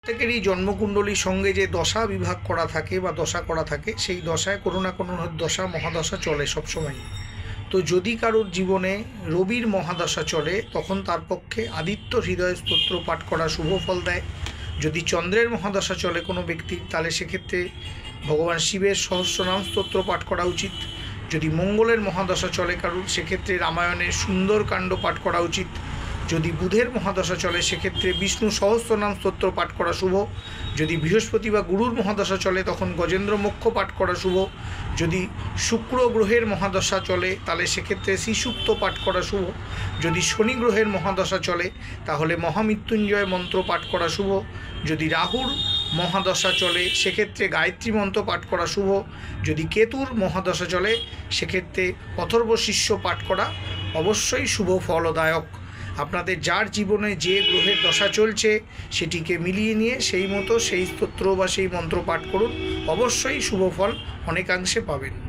প্রত্যেকেরই জন্মকুণ্ডলীর সঙ্গে যে দশা বিভাগ করা থাকে বা দশা করা থাকে, সেই দশায় কোনো না কোনো দশা মহাদশা চলে সবসময়। তো যদি কারোর জীবনে রবির মহাদশা চলে, তখন তার পক্ষে আদিত্য হৃদয় স্তোত্র পাঠ করা শুভ ফল দেয়। যদি চন্দ্রের মহাদশা চলে কোনো ব্যক্তির, তাহলে সেক্ষেত্রে ভগবান শিবের সহস্রনাম স্তোত্র পাঠ করা উচিত। যদি মঙ্গলের মহাদশা চলে কারোর, সেক্ষেত্রে রামায়ণের সুন্দরকাণ্ড পাঠ করা উচিত। যদি বুধের মহাদশা চলে, সেক্ষেত্রে বিষ্ণু সহস্রনাম স্তোত্র পাঠ করা শুভ। যদি বৃহস্পতি বা গুরুর মহাদশা চলে, তখন গজেন্দ্র মোক্ষ পাঠ করা শুভ। যদি শুক্র গ্রহের মহাদশা চলে, তাহলে সেক্ষেত্রে শ্রীসূক্ত পাঠ করা শুভ। যদি শনি গ্রহের মহাদশা চলে, তাহলে মহামৃত্যুঞ্জয় মন্ত্র পাঠ করা শুভ। যদি রাহুর মহাদশা চলে, সেক্ষেত্রে গায়ত্রী মন্ত্র পাঠ করা শুভ। যদি কেতুর মহাদশা চলে, সেক্ষেত্রে অথর্ব শিষ্য পাঠ করা অবশ্যই শুভ ফলদায়ক। আপনাদের যার জীবনে যে গ্রহের দশা চলছে, সেটিকে মিলিয়ে নিয়ে সেই মতো সেই স্তোত্র বা সেই মন্ত্র পাঠ করুন, অবশ্যই শুভ ফল অনেকাংশে পাবেন।